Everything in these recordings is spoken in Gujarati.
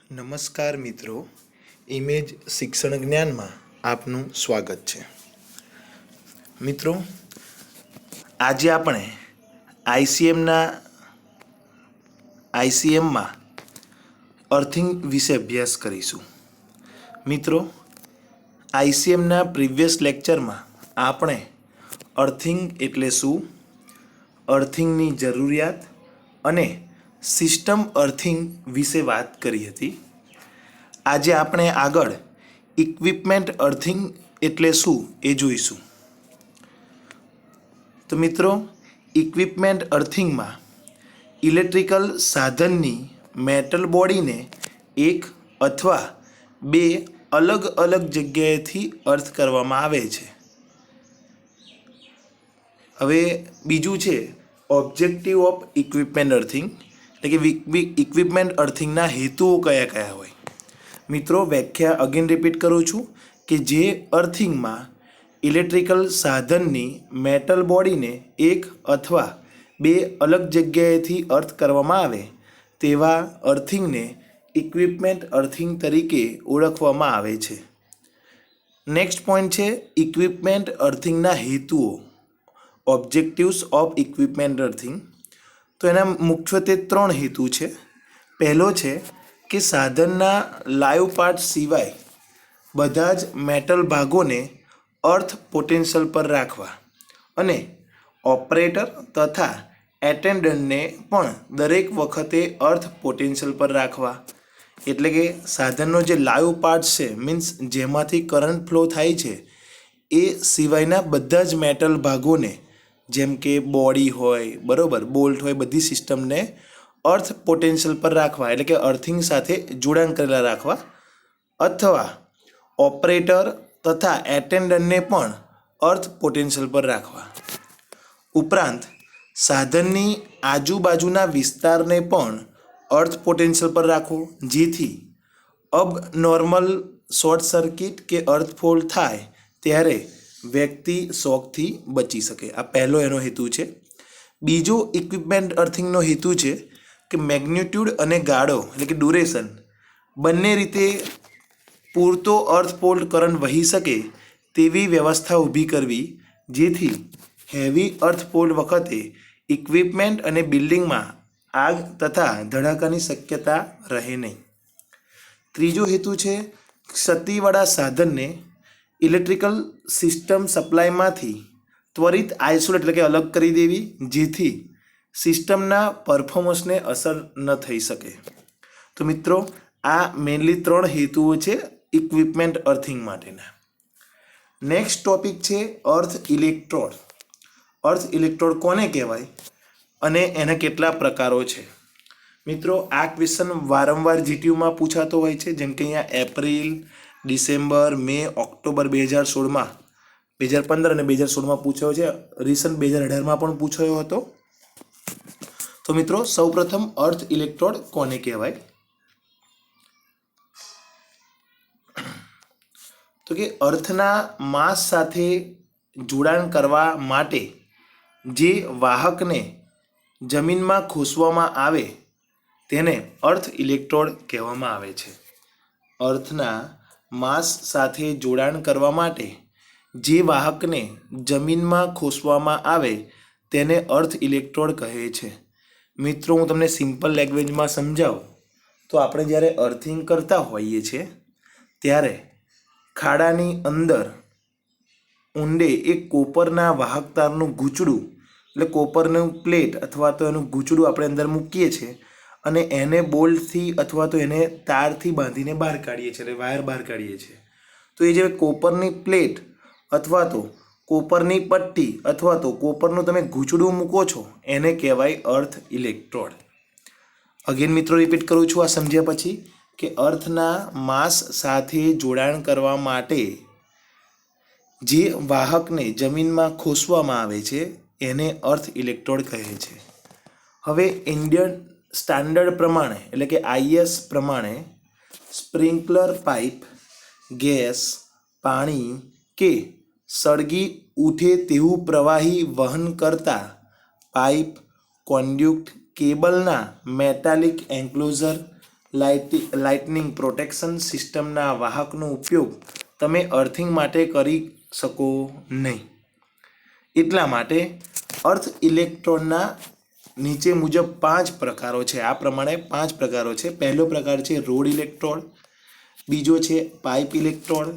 નમસ્કાર મિત્રો, ઇમેજ શિક્ષણ જ્ઞાનમાં આપનું સ્વાગત છે. મિત્રો, આજે આપણે આઈસીએમમાં અર્થિંગ વિશે અભ્યાસ કરીશું. મિત્રો, આઈસીએમના પ્રીવિયસ લેક્ચરમાં આપણે અર્થિંગ એટલે શું, અર્થિંગની જરૂરિયાત અને સિસ્ટમ અર્થિંગ વિશે વાત કરી હતી. આજે આપણે આગળ ઇક્વિપમેન્ટ અર્થિંગ એટલે શું એ જોઈશું. તો મિત્રો, ઇક્વિપમેન્ટ અર્થિંગમાં ઇલેક્ટ્રિકલ સાધનની મેટલ બોડીને એક અથવા બે અલગ અલગ જગ્યાએથી અર્થ કરવામાં આવે છે. હવે બીજું છે ઓબ્જેક્ટિવ ઓફ ઇક્વિપમેન્ટ અર્થિંગ, એટલે કે ઇક્વિપમેન્ટ અર્થિંગના હેતુઓ કયા કયા હોય. મિત્રો, વ્યાખ્યા અગેન રિપીટ કરું છું કે જે અર્થિંગમાં ઇલેક્ટ્રિકલ સાધનની મેટલ બોડીને એક અથવા બે અલગ જગ્યાએથી અર્થ કરવામાં આવે તેવા અર્થિંગને ઇક્વિપમેન્ટ અર્થિંગ તરીકે ઓળખવામાં આવે છે. નેક્સ્ટ પોઈન્ટ છે ઇક્વિપમેન્ટ અર્થિંગના હેતુઓ, ઓબ્જેક્ટિવ્સ ઓફ ઇક્વિપમેન્ટ અર્થિંગ. તો એના મુખ્યત્વે ત્રણ હેતુ છે. પહેલો છે કે સાધનના લાઈવ પાર્ટ સિવાય બધા જ મેટલ ભાગોને અર્થ પોટેન્શિયલ પર રાખવા અને ઓપરેટર તથા એટેન્ડન્ટને પણ દરેક વખતે અર્થ પોટેન્શિયલ પર રાખવા. એટલે કે સાધનનો જે લાઈવ પાર્ટ છે, મીન્સ જેમાંથી કરંટ ફ્લો થાય છે, એ સિવાયના બધા જ મેટલ ભાગોને, જેમ કે બોડી હોય, બરાબર, બોલ્ટ હોય, બધી સિસ્ટમને અર્થ પોટેન્શિયલ પર રાખવા, એટલે કે અર્થિંગ સાથે જોડાણ કરેલા રાખવા, અથવા ઓપરેટર તથા એટેન્ડન્ટને પણ અર્થ પોટેન્શિયલ પર રાખવા. ઉપરાંત સાધનની આજુબાજુના વિસ્તારને પણ અર્થ પોટેન્શિયલ પર રાખવો, જેથી અબનોર્મલ શોર્ટ સર્કિટ કે અર્થફોલ થાય ત્યારે વ્યક્તિ શોકથી બચી શકે. આ પહેલો એનો હેતુ છે. બીજો ઇક્વિપમેન્ટ અર્થિંગનો હેતુ છે કે મેગ્નિટ્યુડ અને ગાળો, એટલે કે ડ્યુરેશન, બંને રીતે પૂરતો અર્થફોલ કરંટ વહી શકે તેવી વ્યવસ્થા ઊભી કરવી, જેથી હેવી અર્થફોલ વખતે ઇક્વિપમેન્ટ અને બિલ્ડિંગમાં આગ તથા ધડાકાની શક્યતા રહે નહીં. ત્રીજો હેતુ છે ક્ષતિવાળા સાધનને ઇલેક્ટ્રિકલ સિસ્ટમ સપ્લાયમાંથી ત્વરિત આઇસોલેટ, એટલે કે અલગ કરી દેવી, જેથી સિસ્ટમના પરફોર્મન્સને અસર ન થઈ શકે. તો મિત્રો, આ મેઇનલી ત્રણ હેતુઓ છે ઇક્વિપમેન્ટ અર્થિંગ માટેના. નેક્સ્ટ ટોપિક છે અર્થ ઇલેક્ટ્રોડ. અર્થ ઇલેક્ટ્રોડ કોને કહેવાય અને એના કેટલા પ્રકારો છે? મિત્રો, આ ક્વેશ્ચન વારંવાર જીટીયુમાં પૂછાતો હોય છે, જેમ કે અહીંયા એપ્રિલ, ડિસેમ્બર, મે, ઓક્ટોબર 2016માં, 2015 અને 2016માં પૂછાયો છે. રિસન્ટ 2018માં પણ પૂછાયો હતો. તો મિત્રો, સૌપ્રથમ અર્થ ઇલેક્ટ્રોડ કોને કહેવાય? તો કે અર્થના માસ સાથે જોડાણ કરવા માટે જે વાહકને જમીનમાં ખોસવામાં આવે તેને અર્થ ઇલેક્ટ્રોડ કહેવામાં આવે છે. અર્થના માસ સાથે જોડાણ કરવા માટે જે વાહકને જમીનમાં ખોસવામાં આવે તેને અર્થ ઇલેક્ટ્રોડ કહે છે. મિત્રો, હું તમને સિમ્પલ લેંગ્વેજમાં સમજાવું તો આપણે જ્યારે અર્થિંગ કરતા હોઈએ છીએ ત્યારે ખાડાની અંદર ઊંડે એક કોપરના વાહક તારનું ગૂંચડું, એટલે કોપરનું પ્લેટ અથવા તો એનું ગૂંચડું આપણે અંદર મૂકીએ છીએ અને એને બોલ્ટથી અથવા તો એને તારથી બાંધીને બહાર કાઢીએ છીએ, એટલે વાયર બહાર કાઢીએ છીએ. તો એ જે કોપરની પ્લેટ અથવા તો કોપરની પટ્ટી અથવા તો કોપરનું તમે ગૂંચડું મૂકો છો એને કહેવાય અર્થ ઇલેક્ટ્રોડ. અગેન મિત્રો, રિપીટ કરું છું આ સમજ્યા પછી, કે અર્થના માસ સાથે જોડાણ કરવા માટે જે વાહકને જમીનમાં ખોસવામાં આવે છે એને અર્થ ઇલેક્ટ્રોડ કહે છે. હવે ઇન્ડિયન સ્ટાન્ડર્ડ પ્રમાણે, એટલે કે આઈએસ પ્રમાણે, સ્પ્રિંકલર પાઇપ, ગેસ, પાણી કે સળગી ઉઠે તેવું પ્રવાહી વહન કરતા પાઇપ, કોન્ડ્યુક્ટ, કેબલના મેટાલિક એન્ક્લોઝર, લાઇટનિંગ પ્રોટેક્શન સિસ્ટમના વાહકનો ઉપયોગ તમે અર્થિંગ માટે કરી શકો નહીં. એટલા માટે અર્થ ઇલેક્ટ્રોડના નીચે મુજબ 5 પ્રકારો છે. આ પ્રમાણે 5 પ્રકારો છે. પહેલો પ્રકાર છે રોડ ઇલેક્ટ્રોડ, બીજો છે પાઇપ ઇલેક્ટ્રોડ,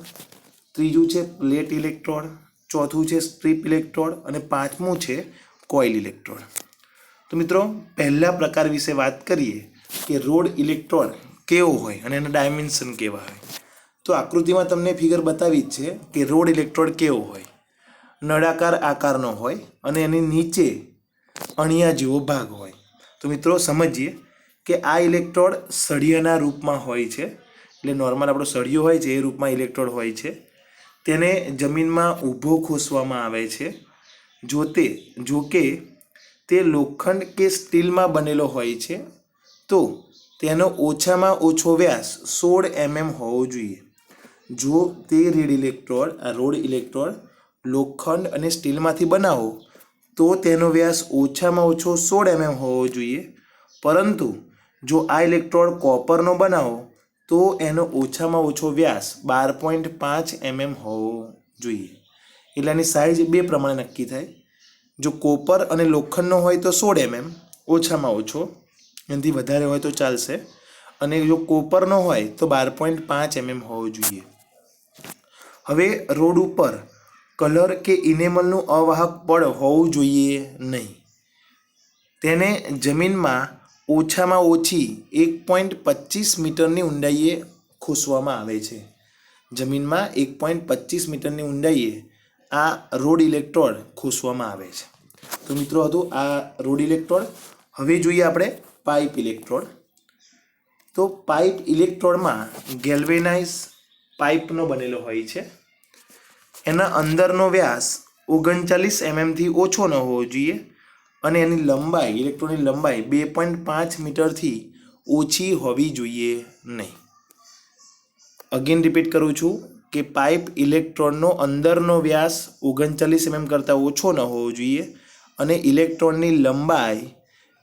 ત્રીજું છે પ્લેટ ઇલેક્ટ્રોડ, ચોથું છે સ્ટ્રીપ ઇલેક્ટ્રોડ અને પાંચમું છે કોઇલ ઇલેક્ટ્રોડ. તો મિત્રો પહેલા પ્રકાર વિશે વાત કરીએ કે રોડ ઇલેક્ટ્રોડ કેવો હોય અને એના ડાયમેન્શન કેવા હોય. તો આકૃતિમાં તમને ફિગર બતાવી જ છે કે રોડ ઇલેક્ટ્રોડ કેવો હોય. નળાકાર આકારનો હોય અને એની નીચે અણિયા જેવો ભાગ હોય. તો મિત્રો સમજીએ કે આ ઇલેક્ટ્રોડ સળિયાના રૂપમાં હોય છે. એટલે નોર્મલ આપણો સળિયો હોય છે એ રૂપમાં ઇલેક્ટ્રોડ હોય છે. તેને જમીનમાં ઊભો ખોસવામાં આવે છે. જો કે તે લોખંડ કે સ્ટીલમાં બનેલો હોય છે તો તેનો ઓછામાં ઓછો વ્યાસ 16 mm હોવો જોઈએ. જો તે રોડ ઇલેક્ટ્રોડ લોખંડ અને સ્ટીલમાંથી બનાવો તો તેનો વ્યાસ ઓછામાં ઓછો 16 mm હોવો જોઈએ. પરંતુ જો આ ઇલેક્ટ્રોડ કોપરનો બનાવો તો એનો ઓછામાં ઓછો વ્યાસ 12.5 mm હોવો જોઈએ. એટલે એની સાઇઝ બે પ્રમાણે નક્કી થાય. જો કોપર અને લોખંડનો હોય તો 16 mm ઓછામાં ઓછો, એનાથી વધારે હોય તો ચાલશે. અને જો કોપરનો હોય તો 12.5 mm હોવો જોઈએ. હવે રોડ ઉપર કલર કે ઇનેમલનું અવાહક પડ હોવું જોઈએ નહીં. તેને જમીનમાં ઓછામાં ઓછી 1.25 મીટરની ઊંડાઈએ ખોસવામાં આવે છે. જમીનમાં 1.25 મીટરની ઊંડાઈએ આ રોડ ઇલેક્ટ્રોડ ખોસવામાં આવે છે. તો મિત્રો હતું આ રોડ ઇલેક્ટ્રોડ. હવે જોઈએ આપણે પાઇપ ઇલેક્ટ્રોડ. તો પાઇપ ઇલેક્ટ્રોડમાં ગેલ્વેનાઇઝ પાઇપનો બનેલો હોય છે. એના અંદરનો વ્યાસ 39 mm થી ઓછો ન હોવો જોઈએ અને એની લંબાઈ ઇલેક્ટ્રોડની લંબાઈ 2.5 મીટરથી ઓછી હોવી જોઈએ નહીં. અગેન રિપીટ કરું છું કે પાઇપ ઇલેક્ટ્રોડનો અંદરનો વ્યાસ 39 mm કરતાં ઓછો ન હોવો જોઈએ અને ઇલેક્ટ્રોડની લંબાઈ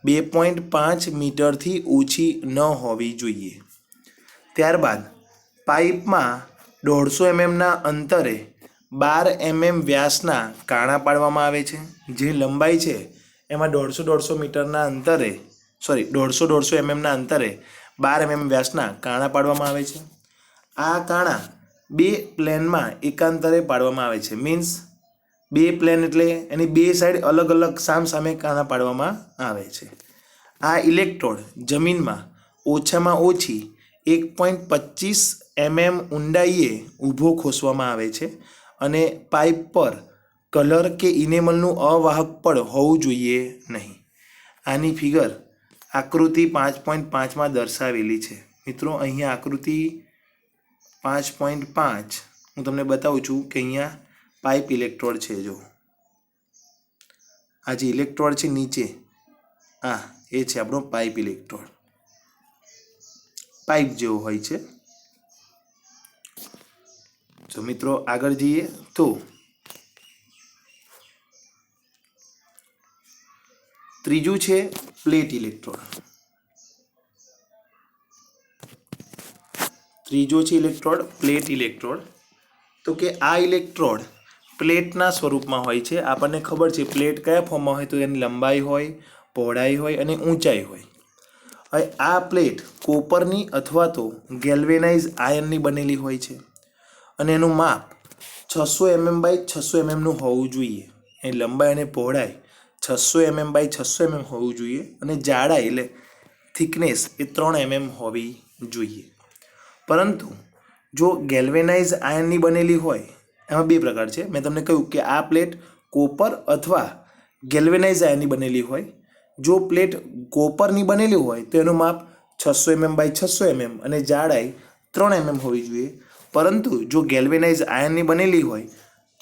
2.5 મીટરથી ઓછી ન હોવી જોઈએ. ત્યારબાદ પાઇપમાં 150 mmના અંતરે 12 mm વ્યાસના કાણા પાડવામાં આવે છે. જે લંબાઈ છે એમાં 150 મીટરના અંતરે 150 mmના અંતરે 12 mm વ્યાસના કાણા પાડવામાં આવે છે. આ કાણા બે પ્લેનમાં એકાંતરે પાડવામાં આવે છે. મીન્સ બે પ્લેન એટલે એની બે સાઈડ અલગ અલગ સામે કાણા પાડવામાં આવે છે. આ ઇલેક્ટ્રોડ જમીનમાં ઓછામાં ઓછી 1.25 mm ઊંડાઈએ ઊભો ખોસવામાં આવે છે અને પાઇપ પર કલર કે ઇનેમલનું અવાહક પડ હોવું જોઈએ નહીં. આની ફિગર આકૃતિ 5.5માં દર્શાવેલી છે. મિત્રો અહીંયા આકૃતિ 5.5 હું તમને બતાવું છું કે અહીંયા પાઇપ ઇલેક્ટ્રોડ છે. જો આ જે ઇલેક્ટ્રોડ છે નીચે એ છે આપણો પાઇપ ઇલેક્ટ્રોડ. પાઇપ જેવો હોય છે. તો મિત્રો આગળ જઈએ તો ત્રીજું છે પ્લેટ ઇલેક્ટ્રોડ. ત્રીજો છે ઇલેક્ટ્રોડ પ્લેટ ઇલેક્ટ્રોડ. તો કે આ ઇલેક્ટ્રોડ પ્લેટના સ્વરૂપમાં હોય છે. આપણને ખબર છે પ્લેટ કયા ફોર્મમાં હોય તો એની લંબાઈ હોય, પહોળાઈ હોય અને ઊંચાઈ હોય. હવે આ પ્લેટ કોપરની અથવા તો ગેલ્વેનાઇઝ આયર્નની બનેલી હોય છે અને એનું માપ 600 mm બાય 600 mm નું હોવું જોઈએ. એની લંબાઈ અને પહોળાઈ 600 mm બાય 600 mm હોવું જોઈએ અને જાડાઈ એટલે થિકનેસ એ 3 mm હોવી જોઈએ. પરંતુ જો ગેલ્વેનાઇઝ આયર્નની બનેલી હોય એમાં બે પ્રકાર છે. મેં તમને કહ્યું કે આ પ્લેટ કોપર અથવા ગેલ્વેનાઇઝ આયર્નની બનેલી હોય. જો પ્લેટ કોપરની બનેલી હોય તો એનું માપ 600 mm બાય 600 mm અને જાડાઈ 3 mm હોવી જોઈએ. પરંતુ જો ગેલ્વેનાઇઝ આયર્નની બનેલી હોય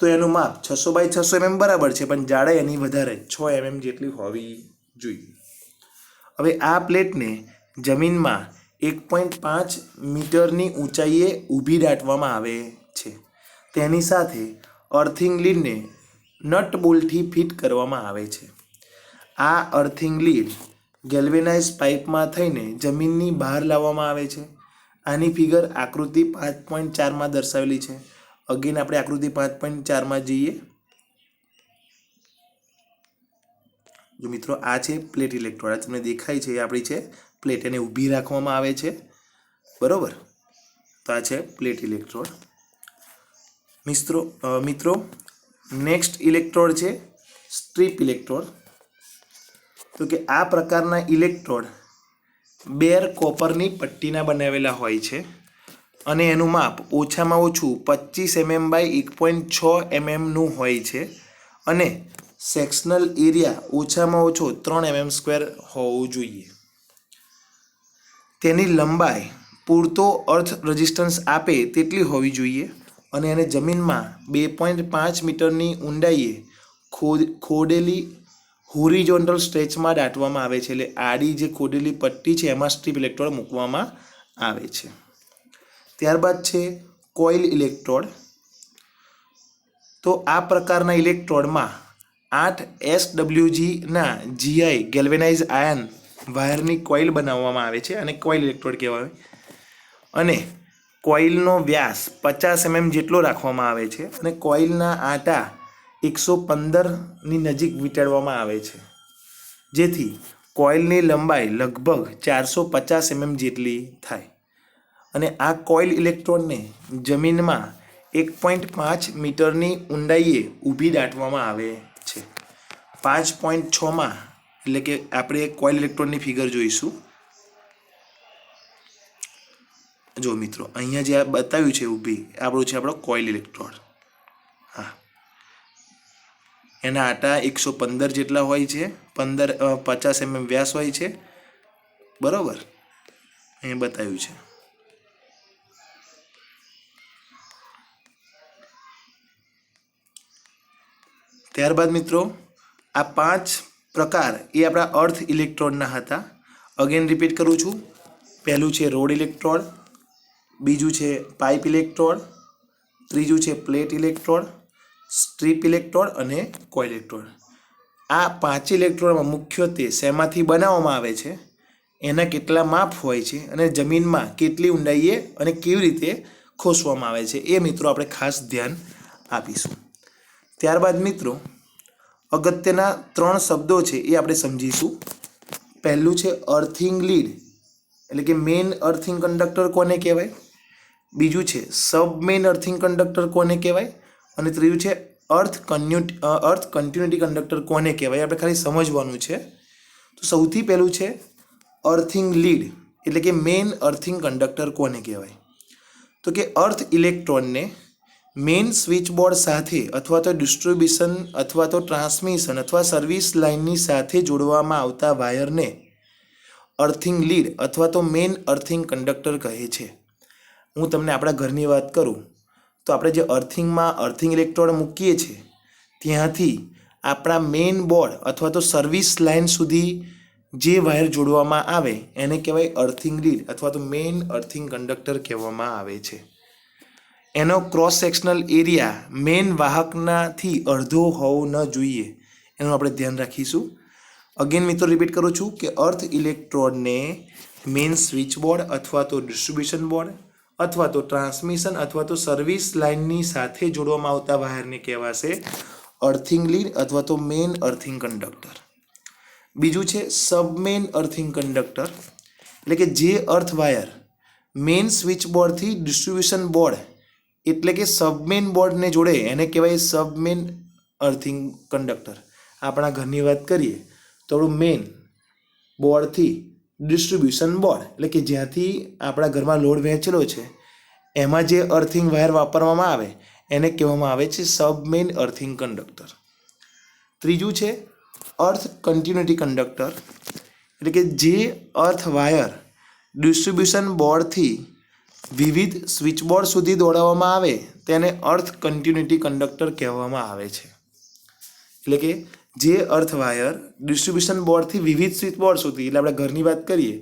તો એનું માપ 600 બાય 600 mm બરાબર છે પણ જાડાઈ એની વધારે 6 mm જેટલી હોવી જોઈએ. હવે આ પ્લેટને જમીનમાં 1.5 મીટરની ઊંચાઈએ ઊભી દાટવામાં આવે છે. તેની સાથે અર્થિંગ લીડને નટ બોલ્ટથી ફિટ કરવામાં આવે છે. આ અર્થિંગ લીડ ગેલ્વેનાઇઝ પાઇપમાં થઈને જમીનની બહાર લાવવામાં આવે છે. આની ફિગર આકૃતિ 5.4માં દર્શાવેલી છે. અગેન આપણે આકૃતિ 5.4માં જઈએ. જો મિત્રો આ છે પ્લેટ ઇલેક્ટ્રોડ, આ તમને દેખાય છે એ આપણી છે પ્લેટ, એને ઊભી રાખવામાં આવે છે, બરોબર. તો આ છે પ્લેટ ઇલેક્ટ્રોડ. મિત્રો નેક્સ્ટ ઇલેક્ટ્રોડ છે સ્ટ્રીપ ઇલેક્ટ્રોડ. તો કે આ પ્રકારના ઇલેક્ટ્રોડ બેર કોપરની પટ્ટીના બનાવેલા હોય છે અને એનું માપ ઓછામાં ઓછું 25 mm બાય 1.6 mmનું હોય છે અને સેક્શનલ એરિયા ઓછામાં ઓછો 3 mm² હોવું જોઈએ. તેની લંબાઈ પૂરતો અર્થ રેઝિસ્ટન્સ આપે તેટલી હોવી જોઈએ અને એને જમીનમાં 2.5 મીટરની ઊંડાઈએ ખોદેલી હોરિઝોન્ટલ સ્ટ્રેચમાં દાટવામાં આવે છે. એટલે આડી જે ખોદેલી પટ્ટી છે એમાં સ્ટ્રીપ ઇલેક્ટ્રોડ મૂકવામાં આવે છે. ત્યારબાદ છે કોઇલ ઇલેક્ટ્રોડ. તો આ પ્રકારના ઇલેક્ટ્રોડમાં 8 SWGના GI ગેલ્વેનાઇઝ આયન વાયરની કોઇલ બનાવવામાં આવે છે અને કોઇલ ઇલેક્ટ્રોડ કહેવાય. અને કોઇલનો વ્યાસ 50 mm જેટલો રાખવામાં આવે છે અને કોઇલના આટા 115ની નજીક વીંટાળવામાં આવે છે, જેથી કોઇલની લંબાઈ લગભગ 450 mm જેટલી થાય. અને આ કોઇલ ઇલેક્ટ્રોડને જમીનમાં 1.5 મીટરની ઊંડાઈએ ઊભી દાટવામાં આવે છે. 5.6માં એટલે કે આપણે કોઇલ ઇલેક્ટ્રોડની ફિગર જોઈશું. જો મિત્રો અહીંયા જે આ બતાવ્યું છે ઊભી, આપણું છે આપણો કોઇલ ઇલેક્ટ્રોડ. હા, એના આટા 115 જેટલા હોય છે, 50 mm વ્યાસ હોય છે, બરાબર. અહીં બતાવ્યું છે. ત્યારબાદ મિત્રો આ 5 પ્રકાર એ આપણા અર્થ ઇલેક્ટ્રોડના હતા. અગેન રિપીટ કરું છું. પહેલું છે રોડ ઇલેક્ટ્રોડ, બીજું છે પાઇપ ઇલેક્ટ્રોડ, ત્રીજું છે પ્લેટ ઇલેક્ટ્રોડ, સ્ટ્રીપ ઇલેક્ટ્રોડ અને કોઇલ ઇલેક્ટ્રોડ. આ 5 ઇલેક્ટ્રોડમાં મુખ્યત્વે શેમાંથી બનાવવામાં આવે છે, એના કેટલા માપ હોય છે અને જમીનમાં કેટલી ઊંડાઈએ અને કેવી રીતે ખોસવામાં આવે છે એ મિત્રો આપણે ખાસ ધ્યાન આપીશું. ત્યારબાદ મિત્રો અગત્યના 3 શબ્દો છે એ આપણે સમજીશું. પહેલું છે અર્થિંગ લીડ, એટલે કે મેઇન અર્થિંગ કંડક્ટર કોને કહેવાય. બીજું છે સબ મેઇન અર્થિંગ કંડક્ટર કોને કહેવાય અને ત્રીજું છે અર્થ કન્ટિન્યુટી કંડક્ટર કોને કહેવાય. આપણે ખાલી સમજવાનું છે. તો સૌથી પહેલું છે અર્થિંગ લીડ, એટલે કે મેઇન અર્થિંગ કંડક્ટર કોને કહેવાય. તો કે અર્થ ઇલેક્ટ્રોનને મેઇન સ્વિચબોર્ડ સાથે અથવા તો ડિસ્ટ્રીબ્યુશન અથવા તો ટ્રાન્સમિશન અથવા સર્વિસ લાઇનની સાથે જોડવામાં આવતા વાયરને અર્થિંગ લીડ અથવા તો મેઇન અર્થિંગ કંડક્ટર કહે છે. હું તમને આપણા ઘરની વાત કરું તો આપણે જે અર્થિંગ ઇલેક્ટ્રોડ મૂકીએ છીએ ત્યાંથી આપણા મેઇન બોર્ડ અથવા તો સર્વિસ લાઇન સુધી જે વાયર જોડવામાં આવે એને કહેવાય અર્થિંગ લીડ અથવા તો મેઇન અર્થિંગ કંડક્ટર કહેવામાં આવે છે. એનો ક્રોસ સેક્શનલ એરિયા મેઇન વાહકનાથી અડધો હોવો ન જોઈએ, એનું આપણે ધ્યાન રાખીશું. અગેન મિત્રો રિપીટ કરું છું કે અર્થ ઇલેક્ટ્રોડને મેઇન સ્વિચ બોર્ડ અથવા તો ડિસ્ટ્રીબ્યુશન બોર્ડ અથવા તો ટ્રાન્સમિશન અથવા તો સર્વિસ લાઇનની સાથે જોડવામાં આવતા વાયરને કહેવાશે અર્થિંગ લીડ અથવા તો મેઇન અર્થિંગ કંડક્ટર. બીજું છે સબમેઇન અર્થિંગ કંડક્ટર, એટલે કે જે અર્થ વાયર મેઇન સ્વિચ બોર્ડથી ડિસ્ટ્રીબ્યુશન બોર્ડ એટલે કે સબમેઇન બોર્ડને જોડે એને કહેવાય સબમેઇન અર્થિંગ કંડક્ટર. આપણા ઘરની વાત કરીએ તો મેઇન બોર્ડથી ડિસ્ટ્રીબ્યુશન બોર્ડ એટલે કે જ્યાંથી આપણા ઘરમાં લોડ વહેંચેલો છે એમાં જે અર્થિંગ વાયર વાપરવામાં આવે એને કહેવામાં આવે છે સબમેઇન અર્થિંગ કંડક્ટર. ત્રીજું છે અર્થ કન્ટિન્યુટી કંડક્ટર, એટલે કે જે અર્થ વાયર ડિસ્ટ્રીબ્યુશન બોર્ડથી વિવિધ સ્વિચબોર્ડ સુધી દોડાવવામાં આવે તેને અર્થ કન્ટિન્યુટી કંડક્ટર કહેવામાં આવે છે. એટલે કે જે અર્થ વાયર ડિસ્ટ્રીબ્યુશન બોર્ડથી વિવિધ સ્વિચબોર્ડ સુધી, એટલે આપણે ઘરની વાત કરીએ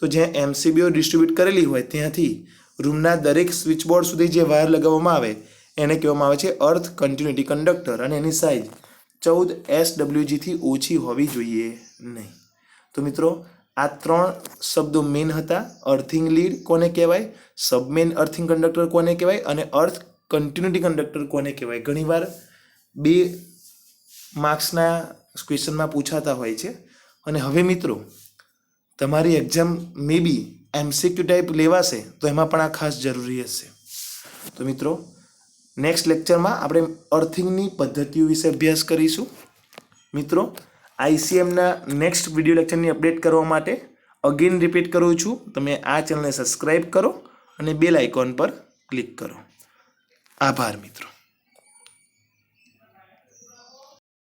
તો જ્યાં એમસીબીઓ ડિસ્ટ્રીબ્યુટ કરેલી હોય ત્યાંથી રૂમના દરેક સ્વિચબોર્ડ સુધી જે વાયર લગાવવામાં આવે એને કહેવામાં આવે છે અર્થ કન્ટિન્યુટી કંડક્ટર અને એની સાઇઝ 14 SWGથી ઓછી હોવી જોઈએ નહીં. તો મિત્રો આ 3 શબ્દો મેઇન હતા. અર્થિંગ લીડ કોને કહેવાય, સબમેઇન અર્થિંગ કંડક્ટર કોને કહેવાય અને અર્થ કન્ટિન્યુટી કંડક્ટર કોને કહેવાય. ઘણીવાર 2 માર્ક્સના ક્વેશ્ચનમાં પૂછાતા હોય છે. અને હવે મિત્રો તમારી એક્ઝામ મે બી MCQ ટાઈપ લેવાશે તો એમાં પણ આ ખાસ જરૂરી હશે. તો મિત્રો નેક્સ્ટ લેક્ચરમાં આપણે અર્થિંગની પદ્ધતિઓ વિશે અભ્યાસ કરીશું. મિત્રો ICMના નેક્સ્ટ વિડીયો લેક્ચરની અપડેટ કરવા માટે અગેન રિપીટ કરું છું, તમે આ ચેનલને સબસ્ક્રાઈબ કરો અને બેલ આઇકોન પર ક્લિક કરો. આભાર મિત્રો.